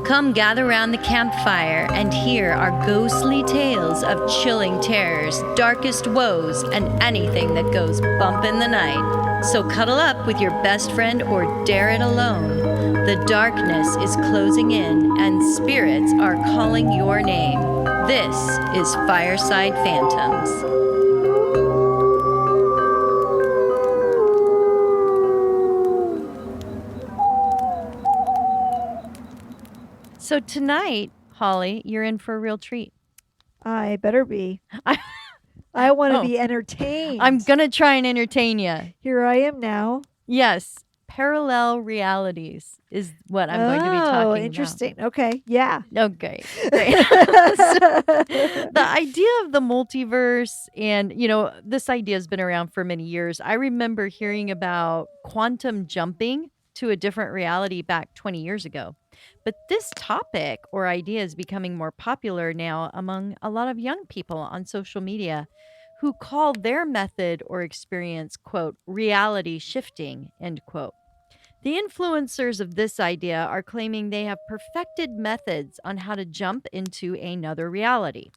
Come gather round the campfire and hear our ghostly tales of chilling terrors, darkest woes, and anything that goes bump in the night. So cuddle up with your best friend or dare it alone. The darkness is closing in and spirits are calling your name. This is Fireside Phantoms. So tonight, Holly, you're in for a real treat. I better be. I want to be entertained. I'm going to try and entertain you. Here I am now. Yes. Parallel realities is what I'm going to be talking about. Oh, interesting. Okay. Yeah. Okay. Great. The idea of the multiverse and, this idea has been around for many years. I remember hearing about quantum jumping to a different reality back 20 years ago. But this topic or idea is becoming more popular now among a lot of young people on social media who call their method or experience, quote, reality shifting, end quote. The influencers of this idea are claiming they have perfected methods on how to jump into another reality.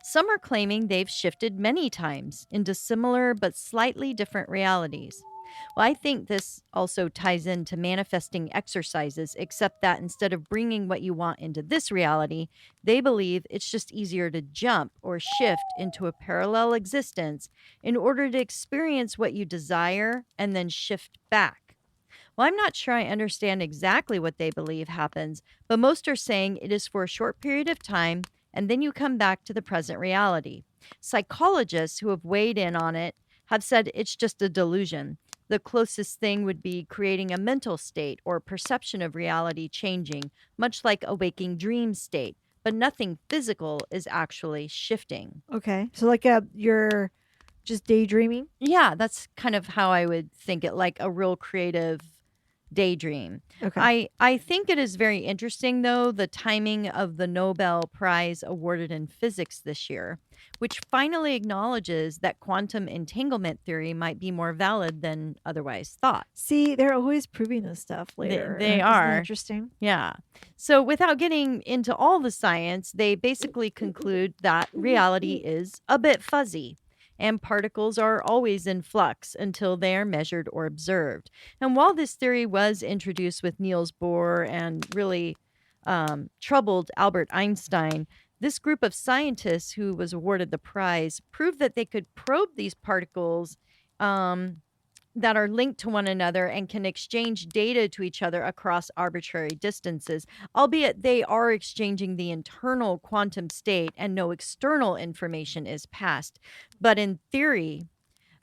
Some are claiming they've shifted many times into similar but slightly different realities. Well, I think this also ties into manifesting exercises, except that instead of bringing what you want into this reality, they believe it's just easier to jump or shift into a parallel existence in order to experience what you desire and then shift back. Well, I'm not sure I understand exactly what they believe happens, but most are saying it is for a short period of time and then you come back to the present reality. Psychologists who have weighed in on it have said it's just a delusion. The closest thing would be creating a mental state or perception of reality changing, much like a waking dream state, but nothing physical is actually shifting. Okay. So like you're just daydreaming? Yeah, that's kind of how I would think it, like a real creative daydream. Okay. I think it is very interesting, though, the timing of the Nobel Prize awarded in physics this year, which finally acknowledges that quantum entanglement theory might be more valid than otherwise thought. See, they're always proving this stuff later. They Isn't are. that interesting? Yeah. So without getting into all the science, they basically conclude that reality is a bit fuzzy. And particles are always in flux until they are measured or observed. And while this theory was introduced with Niels Bohr and really troubled Albert Einstein, this group of scientists who was awarded the prize proved that they could probe these particles that are linked to one another and can exchange data to each other across arbitrary distances, albeit they are exchanging the internal quantum state and no external information is passed. But in theory,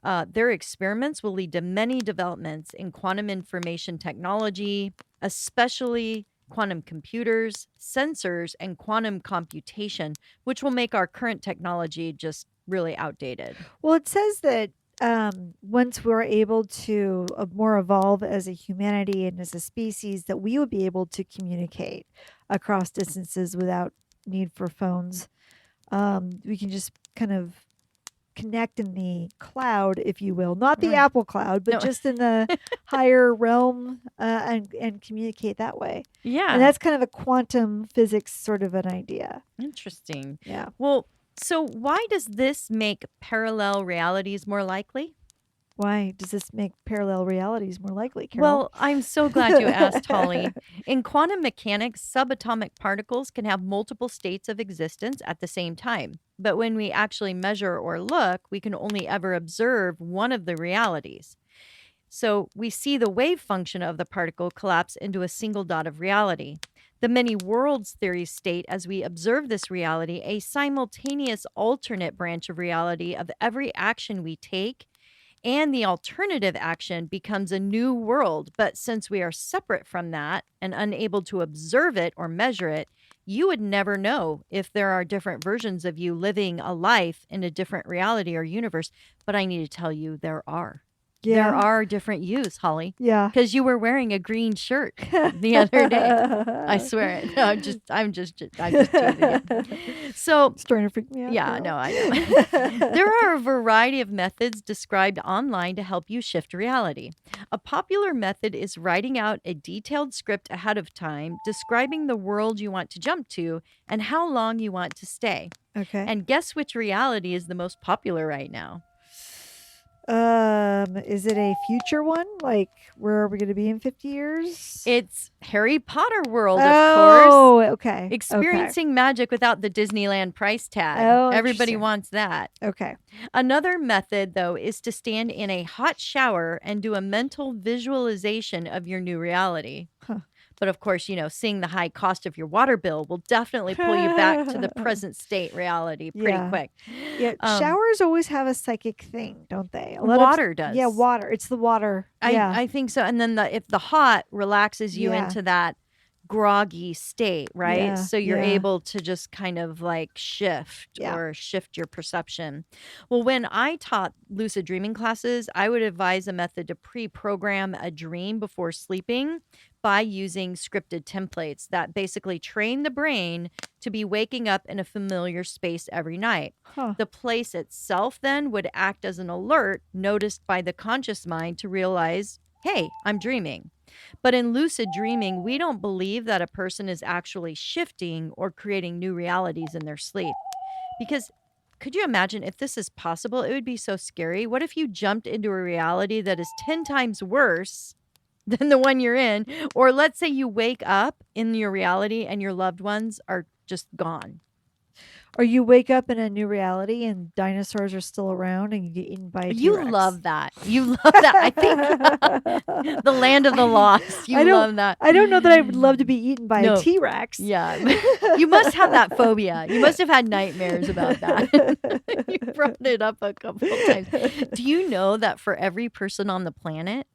their experiments will lead to many developments in quantum information technology, especially quantum computers, sensors, and quantum computation, which will make our current technology just really outdated. Well, it says that once we're able to more evolve as a humanity and as a species, that we would be able to communicate across distances without need for phones. We can just kind of connect in the cloud, if you will, not the Right. Apple cloud, but No. just in the higher realm and communicate that way. Yeah. And that's kind of a quantum physics sort of an idea. Interesting. Yeah. Well, so why does this make parallel realities more likely? Why does this make parallel realities more likely, Carol? Well, I'm so glad you asked, Holly. In quantum mechanics, subatomic particles can have multiple states of existence at the same time. But when we actually measure or look, we can only ever observe one of the realities. So we see the wave function of the particle collapse into a single dot of reality. The many worlds theory state as we observe this reality, a simultaneous alternate branch of reality of every action we take, and the alternative action becomes a new world. But since we are separate from that and unable to observe it or measure it, you would never know if there are different versions of you living a life in a different reality or universe. But I need to tell you, there are. there Yeah. are different yous, Holly, Yeah. because you were wearing a green shirt the other day. I swear it. No, I'm just teasing you. So, It's trying to freak me out, yeah, girl. no, I know. There are a variety of methods described online to help you shift reality. A popular method is writing out a detailed script ahead of time, describing the world you want to jump to and how long you want to stay. Okay. And guess which reality is the most popular right now? Is it a future one? Like, where are we going to be in 50 years? It's Harry Potter world, of course. Oh, okay. Okay. Experiencing magic without the Disneyland price tag. Oh, Everybody interesting. wants that. Okay. Another method, though, is to stand in a hot shower and do a mental visualization of your new reality. Huh. But of course, seeing the high cost of your water bill will definitely pull you back to the present state reality pretty Yeah. quick. Yeah, showers always have a psychic thing, don't they? A lot Water does. Yeah, water. It's the water. Yeah. I think so. And then if the hot relaxes you Yeah. into that groggy state, right? Yeah, So you're yeah. able to just kind of like shift Yeah. or shift your perception. Well, when I taught lucid dreaming classes, I would advise a method to pre-program a dream before sleeping by using scripted templates that basically train the brain to be waking up in a familiar space every night. Huh. The place itself then would act as an alert noticed by the conscious mind to realize, hey, I'm dreaming. But in lucid dreaming, we don't believe that a person is actually shifting or creating new realities in their sleep. Because could you imagine if this is possible? It would be so scary. What if you jumped into a reality that is 10 times worse than the one you're in? Or let's say you wake up in your reality and your loved ones are just gone. Or you wake up in a new reality and dinosaurs are still around and you get eaten by a You T-Rex. love that. You love that. I think the land of the lost. You love that. I don't know that I would love to be eaten by No. a T-Rex. Yeah. You must have that phobia. You must have had nightmares about that. You brought it up a couple of times. Do you know that for every person on the planet,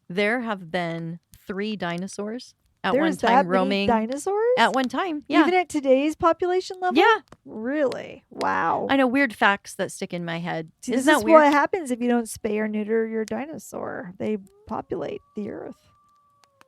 there have been 3 dinosaurs at There's one that time many roaming dinosaurs? at one time? Yeah. Even at today's population level? Yeah. Really? Wow. I know weird facts that stick in my head. See, Isn't this that is weird? what happens if you don't spay or neuter your dinosaur. They populate the earth.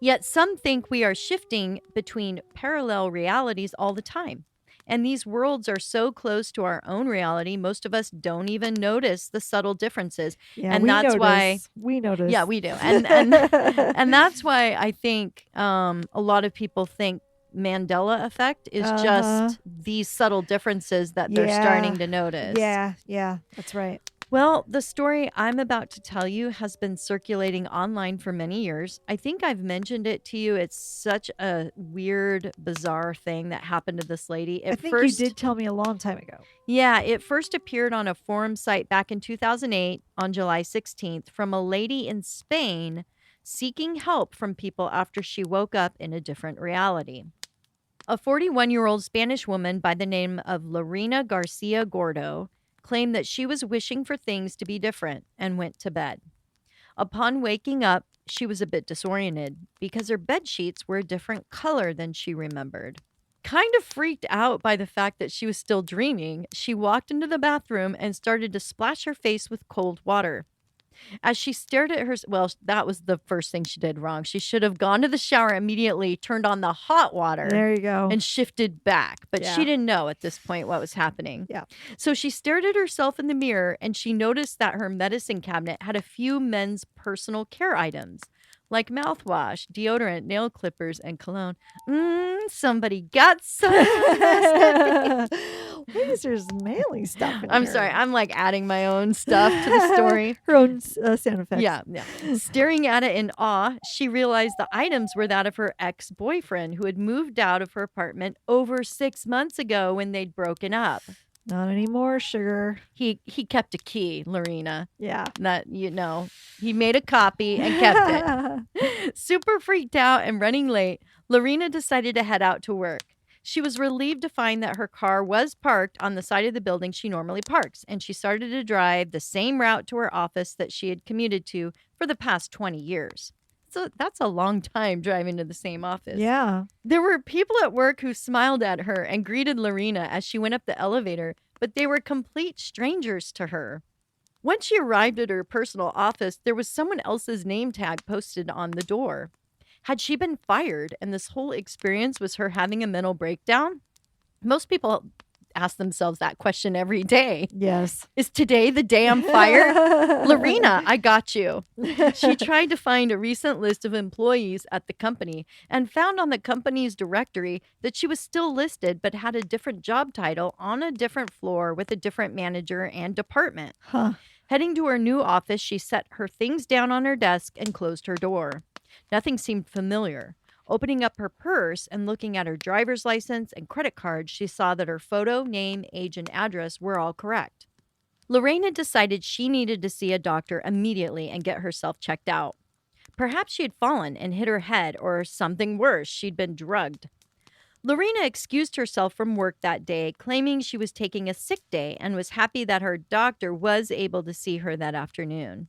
Yet some think we are shifting between parallel realities all the time. And these worlds are so close to our own reality, most of us don't even notice the subtle differences. Yeah, And we that's notice. why- We notice. Yeah, we do. And that's why I think a lot of people think Mandela effect is Uh-huh. just these subtle differences that they're starting to notice. Yeah, that's right. Well, the story I'm about to tell you has been circulating online for many years. I think I've mentioned it to you. It's such a weird, bizarre thing that happened to this lady. I think you did tell me a long time ago. Yeah, it first appeared on a forum site back in 2008 on July 16th from a lady in Spain seeking help from people after she woke up in a different reality. A 41-year-old Spanish woman by the name of Lorena Garcia Gordo claimed that she was wishing for things to be different and went to bed. Upon waking up, she was a bit disoriented because her bed sheets were a different color than she remembered. Kind of freaked out by the fact that she was still dreaming, she walked into the bathroom and started to splash her face with cold water. As she stared at her, well, that was the first thing she did wrong. She should have gone to the shower immediately, turned on the hot water, There you go. and shifted back. But Yeah. she didn't know at this point what was happening. Yeah. So she stared at herself in the mirror and she noticed that her medicine cabinet had a few men's personal care items like mouthwash, deodorant, nail clippers, and cologne. Somebody got some. Why is there's manly stuff in I'm here? sorry. I'm like adding my own stuff to the story. Her own sound effects. Yeah. Staring at it in awe, she realized the items were that of her ex-boyfriend who had moved out of her apartment over 6 months ago when they'd broken up. Not anymore, sugar. He kept a key, Lorena. Yeah. That, he made a copy and kept it. Super freaked out and running late, Lorena decided to head out to work. She was relieved to find that her car was parked on the side of the building she normally parks, and she started to drive the same route to her office that she had commuted to for the past 20 years. So that's a long time driving to the same office. Yeah. There were people at work who smiled at her and greeted Lorena as she went up the elevator, but they were complete strangers to her. When she arrived at her personal office, there was someone else's name tag posted on the door. Had she been fired and this whole experience was her having a mental breakdown? Most people ask themselves that question every day. Yes. Is today the day I'm fired? Lorena, I got you. She tried to find a recent list of employees at the company and found on the company's directory that she was still listed but had a different job title on a different floor with a different manager and department. Huh. Heading to her new office, she set her things down on her desk and closed her door. Nothing seemed familiar. Opening up her purse and looking at her driver's license and credit card, she saw that her photo, name, age, and address were all correct. Lorena decided she needed to see a doctor immediately and get herself checked out. Perhaps she had fallen and hit her head, or something worse, she'd been drugged. Lorena excused herself from work that day, claiming she was taking a sick day and was happy that her doctor was able to see her that afternoon.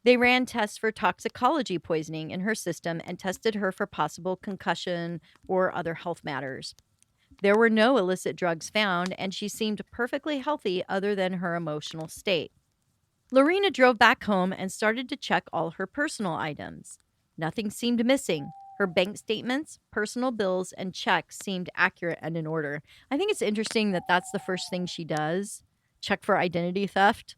They ran tests for toxicology poisoning in her system and tested her for possible concussion or other health matters. There were no illicit drugs found, and she seemed perfectly healthy other than her emotional state. Lorena drove back home and started to check all her personal items. Nothing seemed missing. Her bank statements, personal bills, and checks seemed accurate and in order. I think it's interesting that that's the first thing she does, check for identity theft.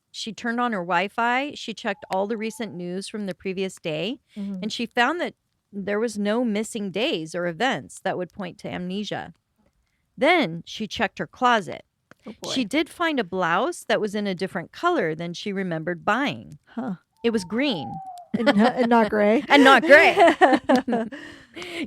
She turned on her Wi-Fi. She checked all the recent news from the previous day, Mhm. and she found that there was no missing days or events that would point to amnesia. Then she checked her closet. Oh boy. She did find a blouse that was in a different color than she remembered buying. Huh. It was green. And not gray. And not gray.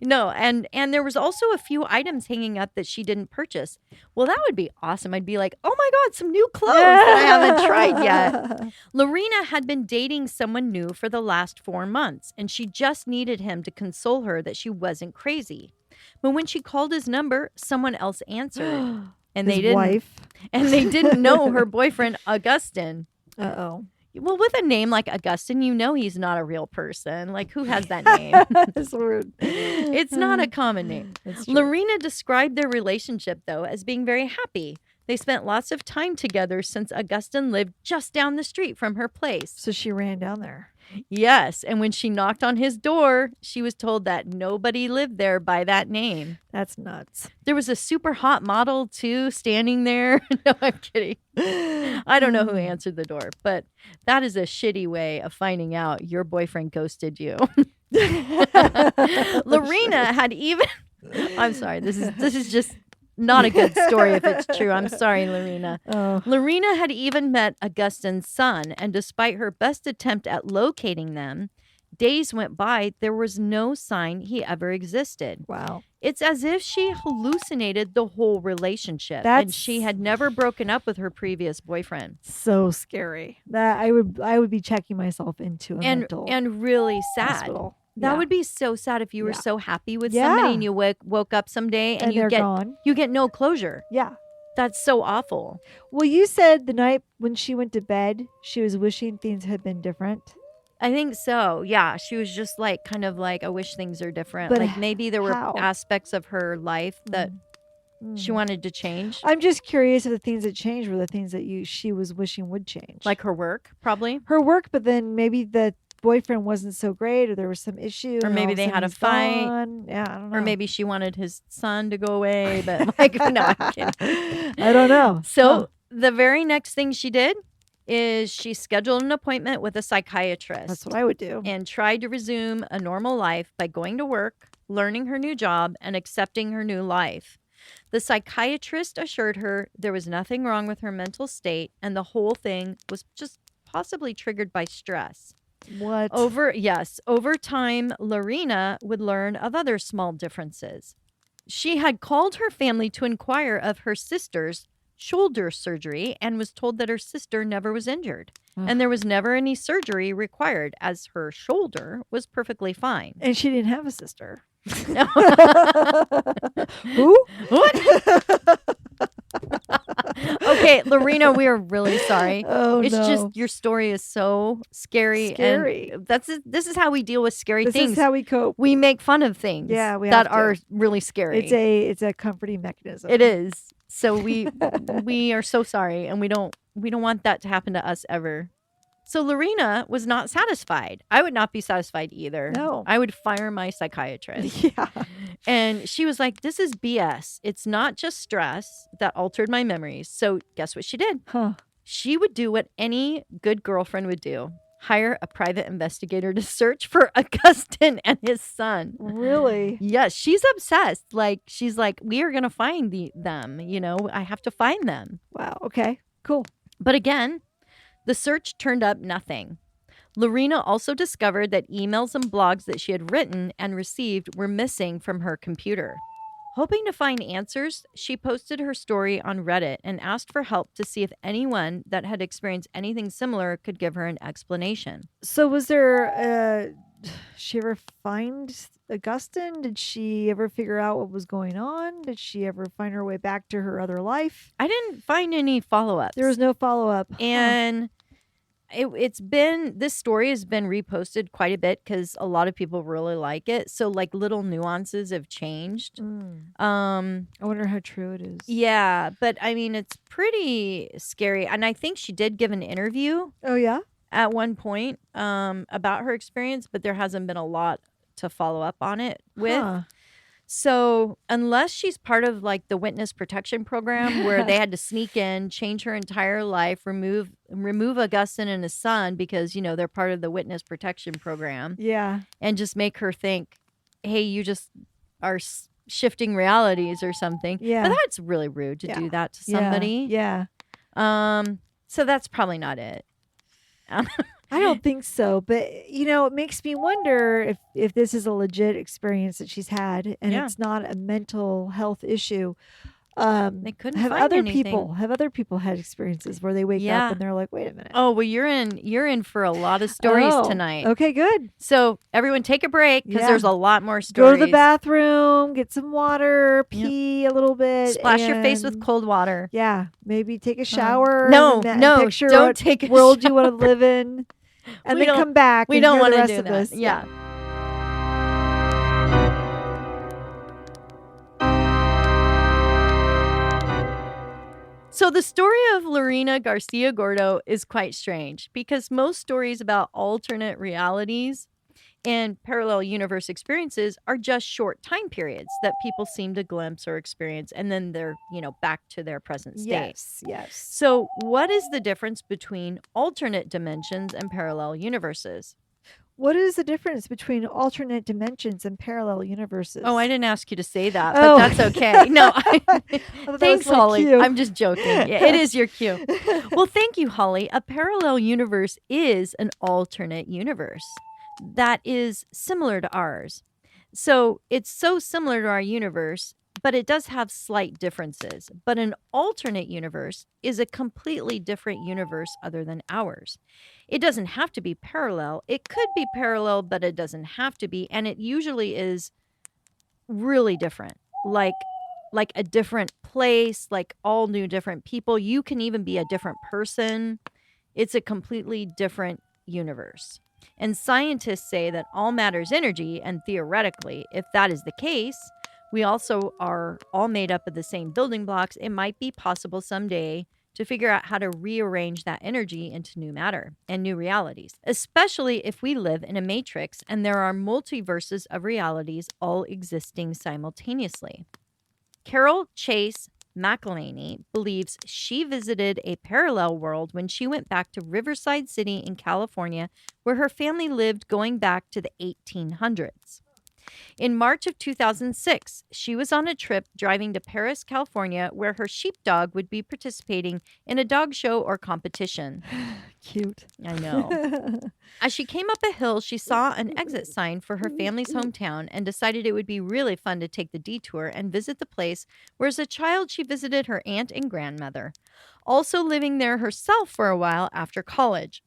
No, and there was also a few items hanging up that she didn't purchase. Well, that would be awesome. I'd be like, oh my God, some new clothes that I haven't tried yet. Lorena had been dating someone new for the last 4 months, and she just needed him to console her that she wasn't crazy. But when she called his number, someone else answered. And His they didn't wife. and they didn't know her boyfriend, Augustin. Uh-oh. Well, with a name like Augustin, you know he's not a real person. Like, who has that name? That's rude. It's not a common name. That's true. Lorena described their relationship, though, as being very happy. They spent lots of time together since Augustin lived just down the street from her place. So she ran down there. Yes, and when she knocked on his door, she was told that nobody lived there by that name. That's nuts. There was a super hot model, too, standing there. No, I'm kidding. I don't know who answered the door, but that is a shitty way of finding out your boyfriend ghosted you. Lorena had even... I'm sorry, this is just not a good story if it's true. I'm sorry, Lorena. Oh. Lorena had even met Augustin's son, and despite her best attempt at locating them, days went by, there was no sign he ever existed. Wow. It's as if she hallucinated the whole relationship, and she had never broken up with her previous boyfriend. So scary. That I would be checking myself into a mental And really sad. hospital. That Yeah. would be so sad if you were Yeah. so happy with Yeah. somebody and you woke up someday and they're gone. you get no closure. Yeah. That's so awful. Well, you said the night when she went to bed, she was wishing things had been different. I think so. Yeah. She was just like, kind of like, I wish things are different. But Like maybe there were how? aspects of her life that Mm. she wanted to change. I'm just curious if the things that changed were the things that she was wishing would change. Like her work, probably. her work, but then maybe the boyfriend wasn't so great, or there was some issue, Or and maybe all of they sudden had a he's fight. gone. Yeah, I don't know. Or maybe she wanted his son to go away. But like, no, I'm kidding. I don't know. So Huh. the very next thing she did is she scheduled an appointment with a psychiatrist. That's what I would do. And tried to resume a normal life by going to work, learning her new job, and accepting her new life. The psychiatrist assured her there was nothing wrong with her mental state, and the whole thing was just possibly triggered by stress. What? Over time, Lorena would learn of other small differences. She had called her family to inquire of her sister's shoulder surgery and was told that her sister never was injured. Ugh. And there was never any surgery required, as her shoulder was perfectly fine. And she didn't have a sister. No. Who? What? Okay, Lorena, we are really sorry. Oh, It's no. just your story is so scary. Scary. And this is how we deal with scary This things. is how we cope. We make fun of things Yeah, we that have to. are really scary. It's a comforting mechanism. It is. So we are so sorry, and we don't We don't want that to happen to us ever. So Lorena was not satisfied. I would not be satisfied either. No. I would fire my psychiatrist. Yeah. And she was like, this is BS. It's not just stress that altered my memories. So guess what she did? Huh. She would do what any good girlfriend would do. Hire a private investigator to search for Augustin and his son. Really? Yes, she's obsessed. Like, she's like, we are going to find them. You know, I have to find them. Wow. Okay. Cool. But again, the search turned up nothing. Lorena also discovered that emails and blogs that she had written and received were missing from her computer. Hoping to find answers, she posted her story on Reddit and asked for help to see if anyone that had experienced anything similar could give her an explanation. So was there she ever find Augustin? Did she ever figure out what was going on? Did she ever find her way back to her other life? I didn't find any follow-ups. There was no follow-up. And this story has been reposted quite a bit because a lot of people really like it. So like little nuances have changed. I wonder how true it is. Yeah, but I mean, it's pretty scary. And I think she did give an interview Oh yeah? at one point about her experience, but there hasn't been a lot to follow up on it with. Huh. So unless she's part of like the witness protection program where they had to sneak in, change her entire life, remove Augustin and his son because, you know, they're part of the witness protection program, Yeah. and just make her think, hey, you just are shifting realities or something. Yeah. But that's really rude to Yeah. do that to somebody. Yeah. So that's probably not it. I don't think so, but you know, it makes me wonder if this is a legit experience that she's had and Yeah. it's not a mental health issue. They couldn't have find other anything. people had experiences where they wake Yeah. up and they're like, wait a minute. Oh, well, you're in for a lot of stories Oh, tonight. Okay, good. So everyone take a break because Yeah. there's a lot more Go stories. to the bathroom, get some water, pee a little bit. Splash your face with and, cold water. Yeah, maybe take a shower. No, and then no, picture don't what take a world you want shower. to live in, and We then don't- come back. We and don't hear want the to rest do of that. this. Yeah. So the story of Lorena Garcia Gordo is quite strange because most stories about alternate realities and parallel universe experiences are just short time periods that people seem to glimpse or experience, and then they're, you know, back to their present state. Yes. Yes. So what is the difference between alternate dimensions and parallel universes? What is the difference between alternate dimensions and parallel universes? Oh, I didn't ask you to say that, Oh. but that's okay. No, I thought that thanks, was my Holly. cue. I'm just joking. Yeah, it is your cue. Well, thank you, Holly. A parallel universe is an alternate universe that is similar to ours. So it's so similar to our universe, but it does have slight differences. But an alternate universe is a completely different universe other than ours. It doesn't have to be parallel. It could be parallel, but it doesn't have to be. And it usually is really different. Like a different place, like all new different people. You can even be a different person. It's a completely different universe. And scientists say that all matter is energy, and theoretically, if that is the case, we also are all made up of the same building blocks. It might be possible someday to figure out how to rearrange that energy into new matter and new realities, especially if we live in a matrix and there are multiverses of realities all existing simultaneously. Carol Chase McElhaney believes she visited a parallel world when she went back to Riverside City in California, where her family lived going back to the 1800s. In March of 2006, she was on a trip driving to Paris, California, where her sheepdog would be participating in a dog show or competition. Cute. I know. As she came up a hill, she saw an exit sign for her family's hometown and decided it would be really fun to take the detour and visit the place where as a child she visited her aunt and grandmother, also living there herself for a while after college.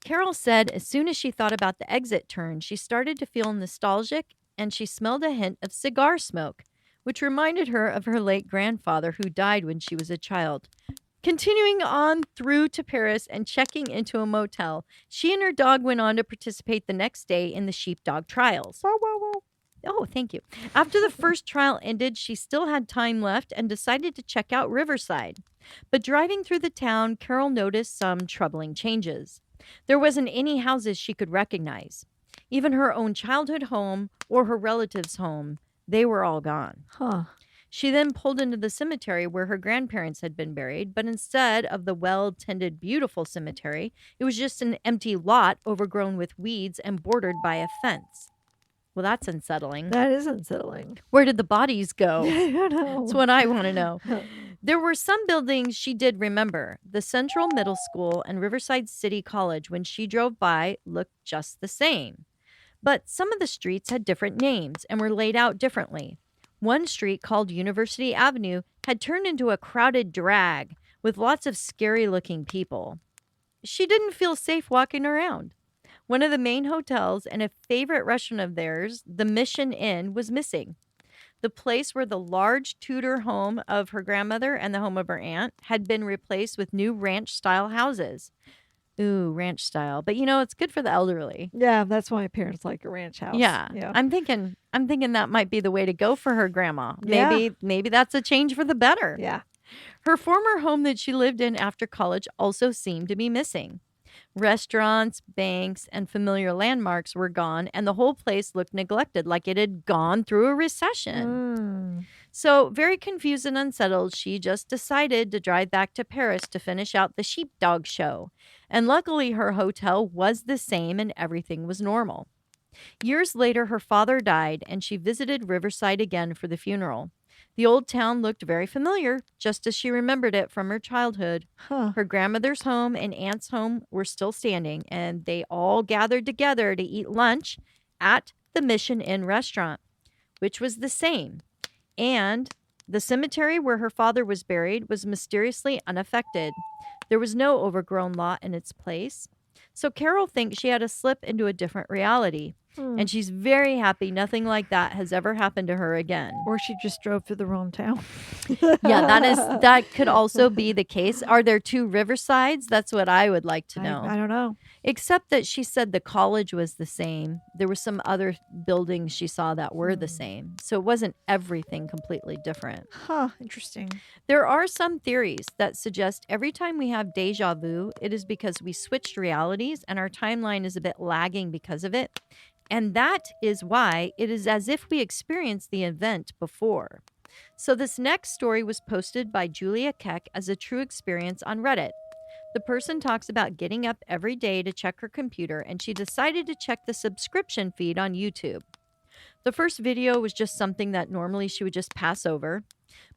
Carol said as soon as she thought about the exit turn, she started to feel nostalgic and she smelled a hint of cigar smoke, which reminded her of her late grandfather who died when she was a child. Continuing on through to Paris and checking into a motel, she and her dog went on to participate the next day in the sheepdog trials. Wow, wow, wow. Oh, thank you. After the first trial ended, she still had time left and decided to check out Riverside. But driving through the town, Carol noticed some troubling changes. There wasn't any houses she could recognize. Even her own childhood home or her relatives' home, they were all gone. Huh. She then pulled into the cemetery where her grandparents had been buried, but instead of the well tended, beautiful cemetery, it was just an empty lot overgrown with weeds and bordered by a fence. Well, that's unsettling. That is unsettling. Where did the bodies go? I don't That's know. what I want to know. There were some buildings she did remember. The Central Middle School and Riverside City College, when she drove by, looked just the same. But some of the streets had different names and were laid out differently. One street, called University Avenue, had turned into a crowded drag with lots of scary looking people. She didn't feel safe walking around. One of the main hotels and a favorite restaurant of theirs, the Mission Inn, was missing. The place where the large Tudor home of her grandmother and the home of her aunt had been replaced with new ranch-style houses. Ooh, ranch style. But it's good for the elderly. Yeah, that's why my parents like a ranch house. Yeah. Yeah. I'm thinking that might be the way to go for her grandma. Yeah. Maybe that's a change for the better. Yeah. Her former home that she lived in after college also seemed to be missing. Restaurants, banks, and familiar landmarks were gone, and the whole place looked neglected, like it had gone through a recession. So, very confused and unsettled, she just decided to drive back to Paris to finish out the sheepdog show. And luckily, her hotel was the same and everything was normal. Years later, her father died, and she visited Riverside again for the funeral. The old town looked very familiar, just as she remembered it from her childhood. Huh. Her grandmother's home and aunt's home were still standing, and they all gathered together to eat lunch at the Mission Inn restaurant, which was the same. And the cemetery where her father was buried was mysteriously unaffected. There was no overgrown lot in its place. So Carol thinks she had to slip into a different reality. And she's very happy nothing like that has ever happened to her again. Or she just drove through the wrong town. Yeah, that could also be the case. Are there two Riversides? That's what I would like to know. I don't know. Except that she said the college was the same. There were some other buildings she saw that were the same. So it wasn't everything completely different. Huh. Interesting. There are some theories that suggest every time we have deja vu, it is because we switched realities and our timeline is a bit lagging because of it. And that is why it is as if we experienced the event before. So this next story was posted by Julia Keck as a true experience on Reddit. The person talks about getting up every day to check her computer, and she decided to check the subscription feed on YouTube. The first video was just something that normally she would just pass over,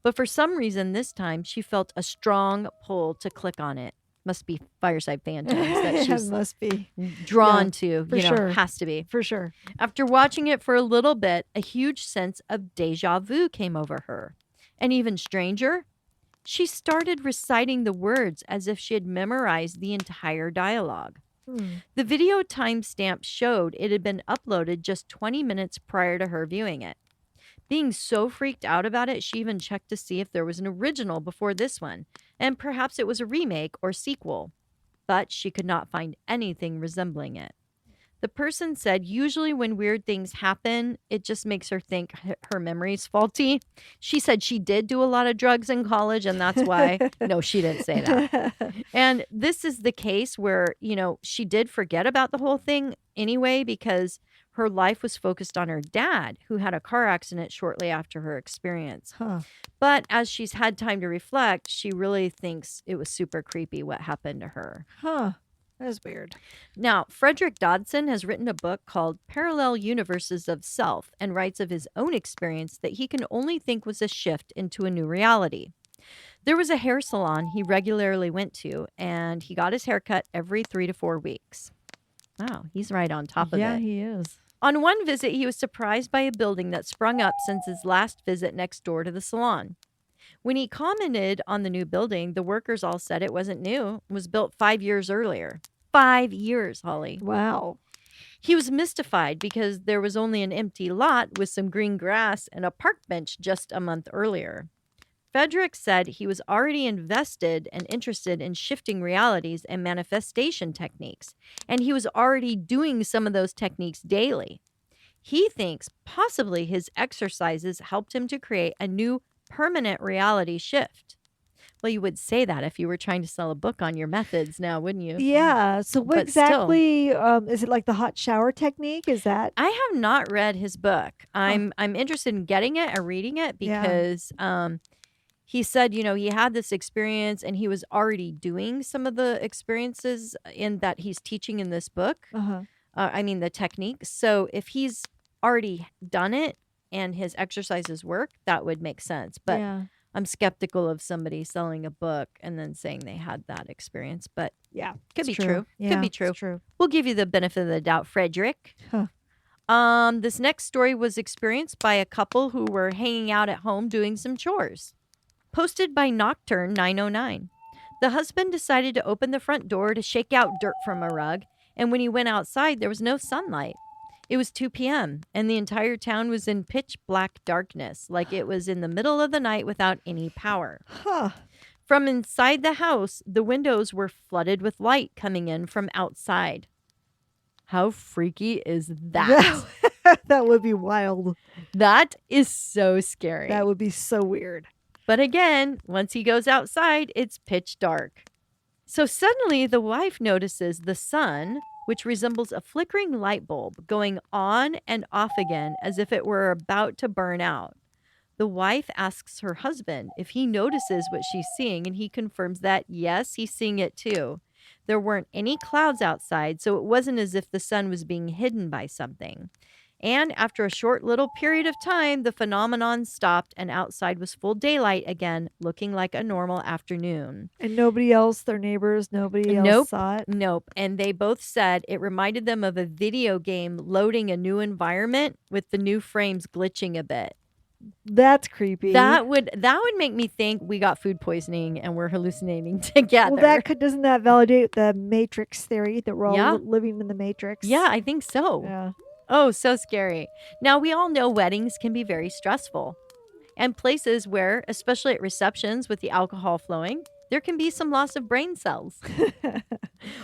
but for some reason this time she felt a strong pull to click on it. Must be Fireside Phantoms that she's must be drawn to, for sure. Has to be. for sure. After watching it for a little bit, a huge sense of deja vu came over her. And even stranger, she started reciting the words as if she had memorized the entire dialogue. The video timestamp showed it had been uploaded just 20 minutes prior to her viewing it. Being so freaked out about it, she even checked to see if there was an original before this one, and perhaps it was a remake or sequel. But she could not find anything resembling it. The person said usually when weird things happen, it just makes her think her memory's faulty. She said she did do a lot of drugs in college, and that's why. No, she didn't say that. And this is the case where, she did forget about the whole thing anyway because her life was focused on her dad, who had a car accident shortly after her experience. But as she's had time to reflect, she really thinks it was super creepy what happened to her. That's weird. Now, Frederick Dodson has written a book called Parallel Universes of Self and writes of his own experience that he can only think was a shift into a new reality. There was a hair salon he regularly went to, and he got his hair cut every 3 to 4 weeks. Wow, he's right on top of it. Yeah, he is. On one visit, he was surprised by a building that sprung up since his last visit next door to the salon. When he commented on the new building, the workers all said it wasn't new. It was built 5 years earlier. 5 years, Holly. Wow. He was mystified because there was only an empty lot with some green grass and a park bench just a month earlier. Frederick said he was already invested and interested in shifting realities and manifestation techniques, and he was already doing some of those techniques daily. He thinks possibly his exercises helped him to create a new permanent reality shift. Well, you would say that if you were trying to sell a book on your methods now, wouldn't you? Yeah. So what But still, exactly is it like the hot shower technique? Is that I have not read his book. huh, I'm interested in getting it and reading it yeah. because he said, he had this experience and he was already doing some of the experiences in that he's teaching in this book. Uh-huh. I mean, the technique. So if he's already done it and his exercises work, that would make sense. But Yeah. I'm skeptical of somebody selling a book and then saying they had that experience. But Yeah. could It's be true. true. Could Yeah, be it's true. true. We'll give you the benefit of the doubt, Frederick. Huh. This next story was experienced by a couple who were hanging out at home doing some chores. Posted by Nocturne 909. The husband decided to open the front door to shake out dirt from a rug, and when he went outside, there was no sunlight. It was 2 p.m., and the entire town was in pitch black darkness, like it was in the middle of the night without any power. Huh. From inside the house, the windows were flooded with light coming in from outside. How freaky is that? That would be wild. That is so scary. That would be so weird. But again, once he goes outside, it's pitch dark. So suddenly the wife notices the sun, which resembles a flickering light bulb, going on and off again as if it were about to burn out. The wife asks her husband if he notices what she's seeing, and he confirms that, yes, he's seeing it too. There weren't any clouds outside, so it wasn't as if the sun was being hidden by something. And after a short little period of time, the phenomenon stopped and outside was full daylight again, looking like a normal afternoon. And nobody else, their neighbors, nobody else Nope. saw it. Nope. And they both said it reminded them of a video game loading a new environment with the new frames glitching a bit. That's creepy. That would make me think we got food poisoning and we're hallucinating together. Well, doesn't that validate the Matrix theory that we're all Yeah. living in the Matrix? Yeah, I think so. Yeah. Oh, so scary. Now, we all know weddings can be very stressful. And places where, especially at receptions with the alcohol flowing, there can be some loss of brain cells.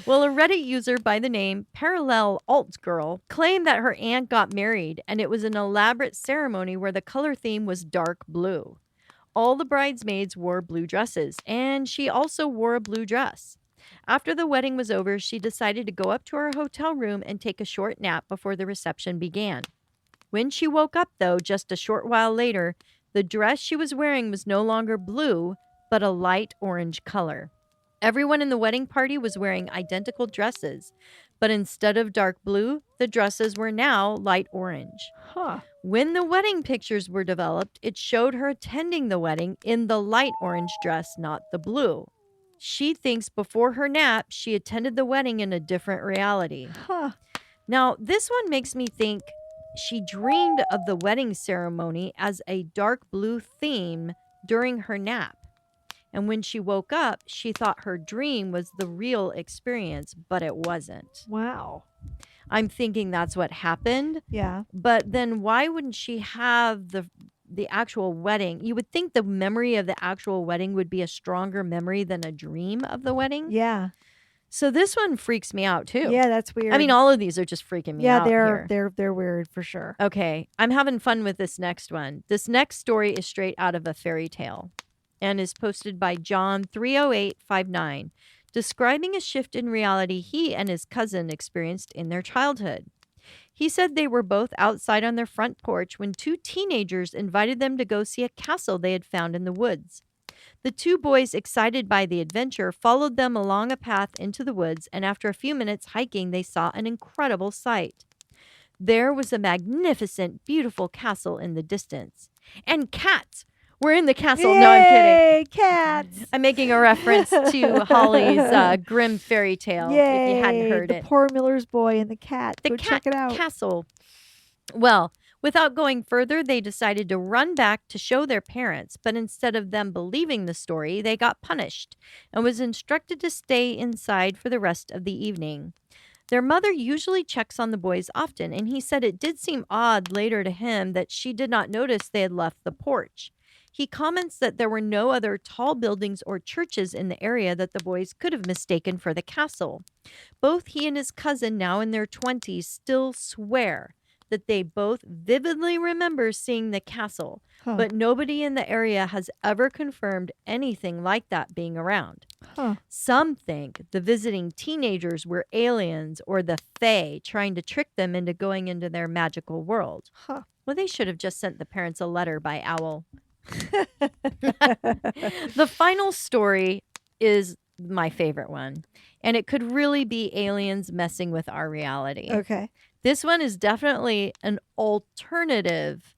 Well, a Reddit user by the name Parallel Alt Girl claimed that her aunt got married and it was an elaborate ceremony where the color theme was dark blue. All the bridesmaids wore blue dresses, and she also wore a blue dress. After the wedding was over, she decided to go up to her hotel room and take a short nap before the reception began. When she woke up, though, just a short while later, the dress she was wearing was no longer blue, but a light orange color. Everyone in the wedding party was wearing identical dresses, but instead of dark blue, the dresses were now light orange. Huh. When the wedding pictures were developed, it showed her attending the wedding in the light orange dress, not the blue. She thinks before her nap, she attended the wedding in a different reality. Huh. Now, this one makes me think she dreamed of the wedding ceremony as a dark blue theme during her nap. And when she woke up, she thought her dream was the real experience, but it wasn't. Wow. I'm thinking that's what happened. Yeah. But then why wouldn't she have the actual wedding? You would think the memory of the actual wedding would be a stronger memory than a dream of the wedding. Yeah. So this one freaks me out too. Yeah, that's weird. I mean, all of these are just freaking me out. They're weird for sure. Okay, I'm having fun with this next one. This next story is straight out of a fairy tale and is posted by John 30859, describing a shift in reality he and his cousin experienced in their childhood. He said they were both outside on their front porch when two teenagers invited them to go see a castle they had found in the woods. The two boys, excited by the adventure, followed them along a path into the woods, and after a few minutes hiking, they saw an incredible sight. There was a magnificent, beautiful castle in the distance. And cats were in the castle. Yay, No, I'm kidding. Cats. I'm making a reference to Holly's Grimm fairy tale, Yay, if you hadn't heard the it. poor Miller's boy and the cat. The Go check it out. castle. Well, without going further, they decided to run back to show their parents, but instead of them believing the story, they got punished and was instructed to stay inside for the rest of the evening. Their mother usually checks on the boys often, and he said it did seem odd later to him that she did not notice they had left the porch. He comments that there were no other tall buildings or churches in the area that the boys could have mistaken for the castle. Both he and his cousin, now in their 20s, still swear that they both vividly remember seeing the castle, Huh. but nobody in the area has ever confirmed anything like that being around. Huh. Some think the visiting teenagers were aliens or the Fae trying to trick them into going into their magical world. Huh. Well, they should have just sent the parents a letter by owl. The final story is my favorite one, and it could really be aliens messing with our reality. Okay. This one is definitely an alternative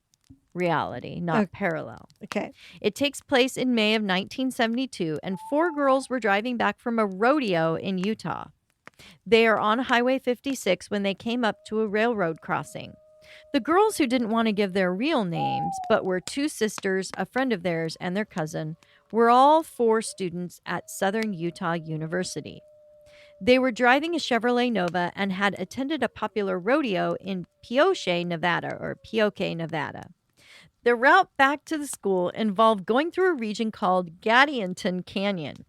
reality, not Ok. parallel. Okay. It takes place in May of 1972, and 4 girls were driving back from a rodeo in Utah. They are on Highway 56 when they came up to a railroad crossing. The girls, who didn't want to give their real names, but were 2 sisters, a friend of theirs, and their cousin, were all 4 students at Southern Utah University. They were driving a Chevrolet Nova and had attended a popular rodeo in Pioche, Nevada. Their route back to the school involved going through a region called Gadianton Canyon.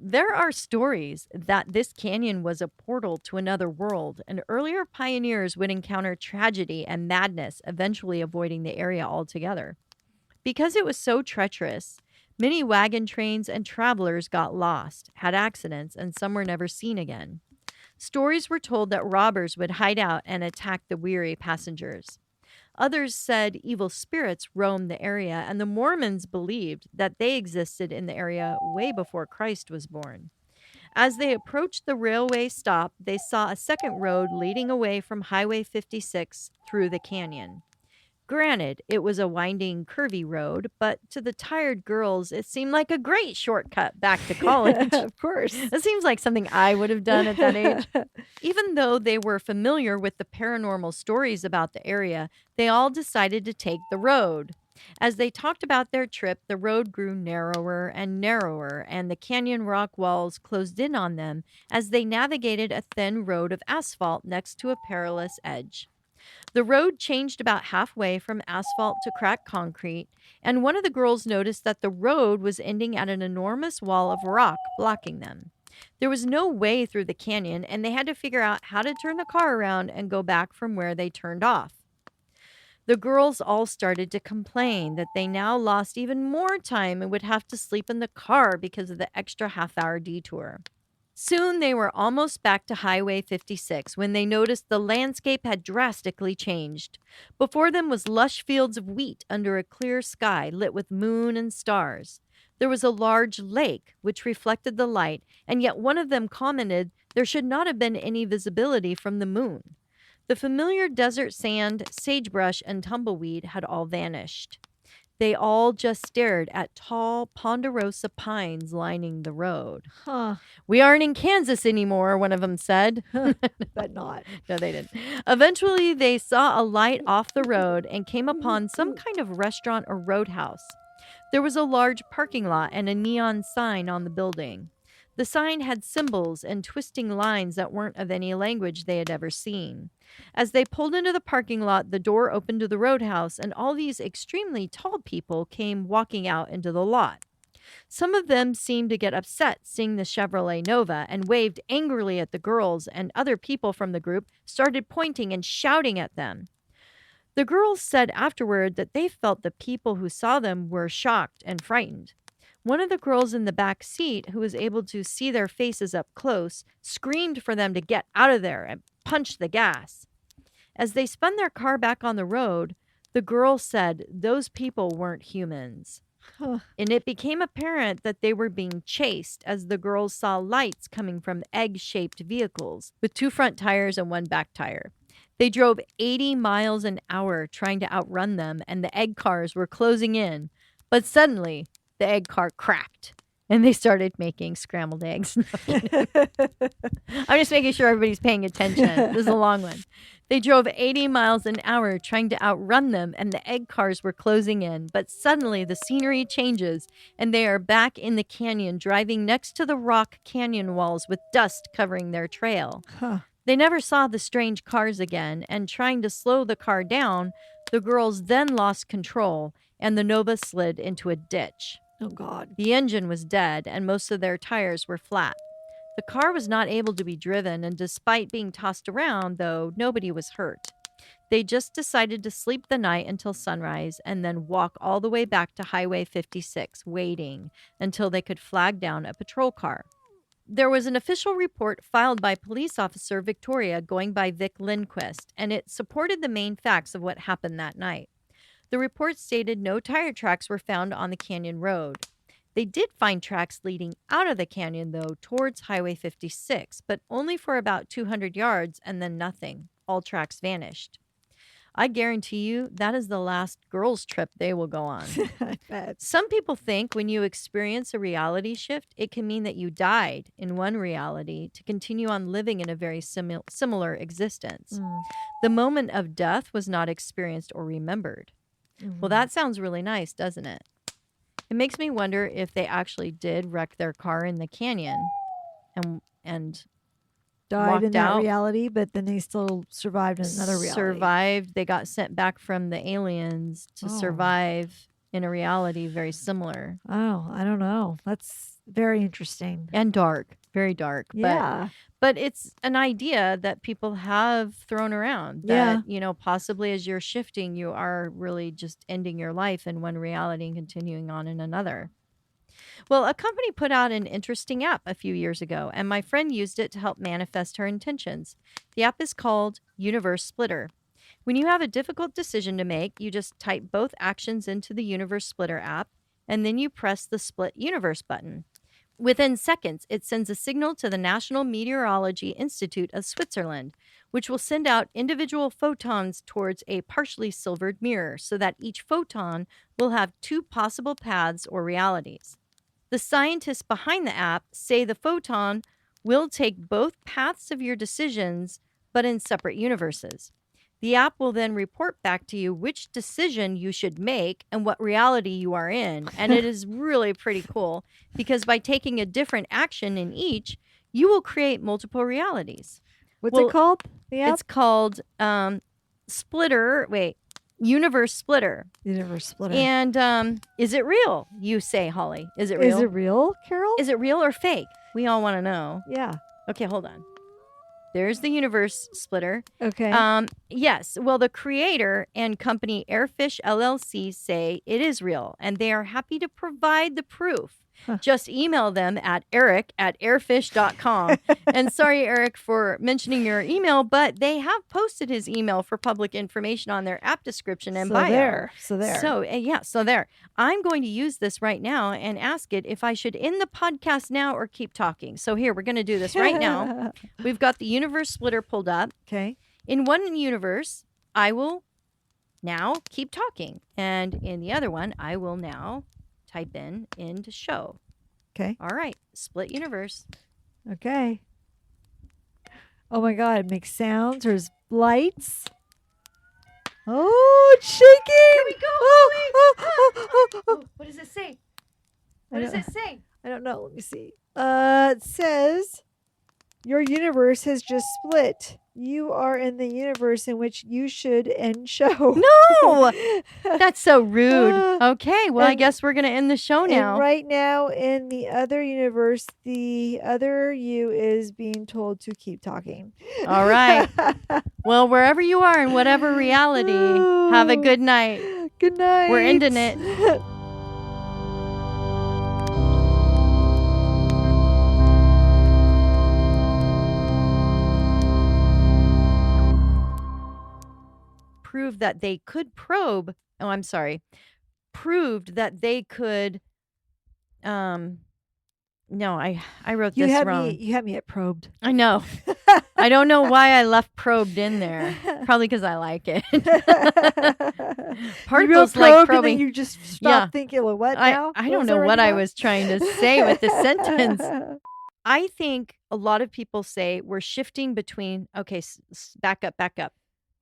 There are stories that this canyon was a portal to another world, and earlier pioneers would encounter tragedy and madness, eventually avoiding the area altogether. Because it was so treacherous, many wagon trains and travelers got lost, had accidents, and some were never seen again. Stories were told that robbers would hide out and attack the weary passengers. Others said evil spirits roamed the area, and the Mormons believed that they existed in the area way before Christ was born. As they approached the railway stop, they saw a second road leading away from Highway 56 through the canyon. Granted, it was a winding, curvy road, but to the tired girls, it seemed like a great shortcut back to college. Of course. It seems like something I would have done at that age. Even though they were familiar with the paranormal stories about the area, they all decided to take the road. As they talked about their trip, the road grew narrower and narrower, and the canyon rock walls closed in on them as they navigated a thin road of asphalt next to a perilous edge. The road changed about halfway from asphalt to cracked concrete, and one of the girls noticed that the road was ending at an enormous wall of rock blocking them. There was no way through the canyon, and they had to figure out how to turn the car around and go back from where they turned off. The girls all started to complain that they now lost even more time and would have to sleep in the car because of the extra half-hour detour. Soon they were almost back to Highway 56 when they noticed the landscape had drastically changed. Before them was lush fields of wheat under a clear sky lit with moon and stars. There was a large lake which reflected the light, and yet one of them commented there should not have been any visibility from the moon. The familiar desert sand, sagebrush, and tumbleweed had all vanished. They all just stared at tall ponderosa pines lining the road. Huh. "We aren't in Kansas anymore," one of them said. But not. No, they didn't. Eventually, they saw a light off the road and came upon some kind of restaurant or roadhouse. There was a large parking lot and a neon sign on the building. The sign had symbols and twisting lines that weren't of any language they had ever seen. As they pulled into the parking lot, the door opened to the roadhouse, and all these extremely tall people came walking out into the lot. Some of them seemed to get upset seeing the Chevrolet Nova and waved angrily at the girls, and other people from the group started pointing and shouting at them. The girls said afterward that they felt the people who saw them were shocked and frightened. One of the girls in the back seat, who was able to see their faces up close, screamed for them to get out of there and punched the gas. As they spun their car back on the road, the girl said those people weren't humans. Huh. And it became apparent that they were being chased as the girls saw lights coming from egg-shaped vehicles with 2 front tires and 1 back tire. They drove 80 miles an hour trying to outrun them, and the egg cars were closing in. But suddenly, the egg car cracked, and they started making scrambled eggs. No, I'm kidding. I'm just making sure everybody's paying attention. This is a long one. They drove 80 miles an hour trying to outrun them, and the egg cars were closing in. But suddenly the scenery changes, and they are back in the canyon, driving next to the rock canyon walls with dust covering their trail. Huh. They never saw the strange cars again, and trying to slow the car down, the girls then lost control, and the Nova slid into a ditch. Oh, God. The engine was dead, and most of their tires were flat. The car was not able to be driven, and despite being tossed around, though, nobody was hurt. They just decided to sleep the night until sunrise and then walk all the way back to Highway 56, waiting until they could flag down a patrol car. There was an official report filed by police officer Victoria going by Vic Lindquist, and it supported the main facts of what happened that night. The report stated no tire tracks were found on the canyon road. They did find tracks leading out of the canyon, though, towards Highway 56, but only for about 200 yards and then nothing. All tracks vanished. I guarantee you that is the last girls' trip they will go on. I bet. Some people think when you experience a reality shift, it can mean that you died in one reality to continue on living in a very similar existence. Mm. The moment of death was not experienced or remembered. Well, Mhm. that sounds really nice, doesn't it? It makes me wonder if they actually did wreck their car in the canyon and Died walked in that out. reality, but then they still survived in another reality. survived. They got sent back from the aliens to Oh. survive in a reality very similar Oh, I don't know. That's very interesting. and dark, very dark. Yeah. But it's an idea that people have thrown around that, possibly as you're shifting, you are really just ending your life in one reality and continuing on in another. Well, a company put out an interesting app a few years ago, and my friend used it to help manifest her intentions. The app is called Universe Splitter. When you have a difficult decision to make, you just type both actions into the Universe Splitter app, and then you press the Split Universe button. Within seconds, it sends a signal to the National Meteorology Institute of Switzerland, which will send out individual photons towards a partially silvered mirror so that each photon will have two possible paths or realities. The scientists behind the app say the photon will take both paths of your decisions, but in separate universes. The app will then report back to you which decision you should make and what reality you are in. And it is really pretty cool because by taking a different action in each, you will create multiple realities. What's Well, it called? The app? It's called Universe Splitter. Universe Splitter. And is it real? You say, Holly. Is it real? Is it real, Carol? Is it real or fake? We all want to know. Yeah. Okay, hold on. There's the Universe Splitter. Okay. Yes. Well, the creator and company Airfish LLC say it is real, and they are happy to provide the proof. Huh. Just email them at eric@airfish.com. And sorry, Eric, for mentioning your email, but they have posted his email for public information on their app description and bio. So there. So there. I'm going to use this right now and ask it if I should end the podcast now or keep talking. So here, we're going to do this right now. We've got the Universe Splitter pulled up. Okay. In one universe, I will now keep talking. And in the other one, I will now type in to show. Okay. All right. Split universe. Okay. Oh my God. It makes sounds. There's lights. Oh, it's shaking. Here we go. Oh. What does it say? I What does don't- it say? I don't know. Let me see. It says your universe has just split. You are in the universe in which you should end show. No, that's so rude. Okay, well, I and- guess we're going to end the show now. And right now in the other universe, the other you is being told to keep talking. All right. Well, wherever you are in whatever reality, have a good night. Good night. We're ending it. Proved that they could probe. Oh, I'm sorry. Proved that they could. No, I wrote You this had wrong. me. You had me at probed. I know. I don't know why I left probed in there. Probably because I like it. Particles you like probed and probing. then you just stopped Yeah. thinking, well, what I now? don't know what I was trying to say with this sentence. sentence. I think a lot of people say we're shifting between. Okay, back up. Back up.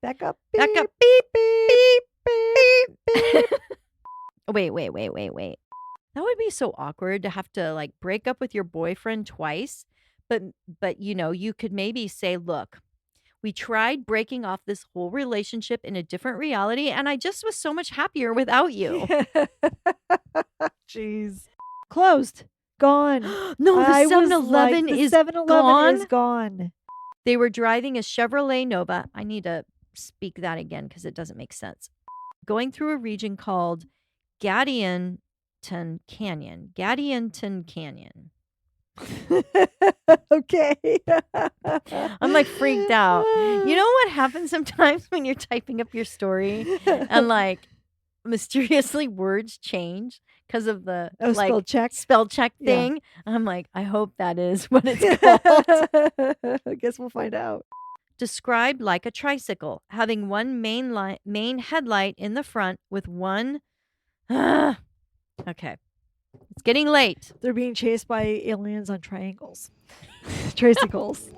Back up. Beep, Beep, beep, beep, beep. Wait. That would be so awkward to have to like break up with your boyfriend twice. But you could maybe say, look, we tried breaking off this whole relationship in a different reality, and I just was so much happier without you. Jeez. Closed. Gone. No, the I was 7-Eleven like, the is 7-Eleven gone. is gone. They were driving a Chevrolet Nova. I need to speak that again because it doesn't make sense. Going through a region called Gadianton Canyon. Gadianton Canyon. Okay. I'm like freaked out. You know what happens sometimes when you're typing up your story and like mysteriously words change because of the spell check. spell check Yeah. thing? I'm like, I hope that is what it's called. I guess we'll find out. Described like a tricycle, having one main headlight in the front with one. Okay. It's getting late. They're being chased by aliens on triangles. Tricycles.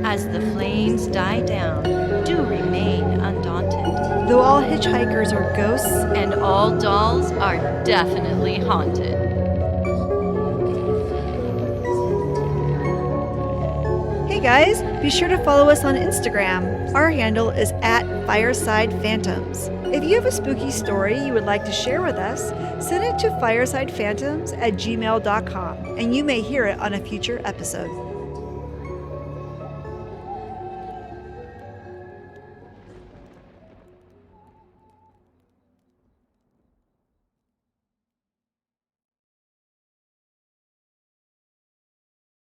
As the flames die down, do remain undaunted. Though all hitchhikers are ghosts, And all dolls are definitely haunted. hey guys, be sure to follow us on Instagram. Our handle is @FiresidePhantoms. If you have a spooky story you would like to share with us, send it to firesidephantoms@gmail.com and you may hear it on a future episode.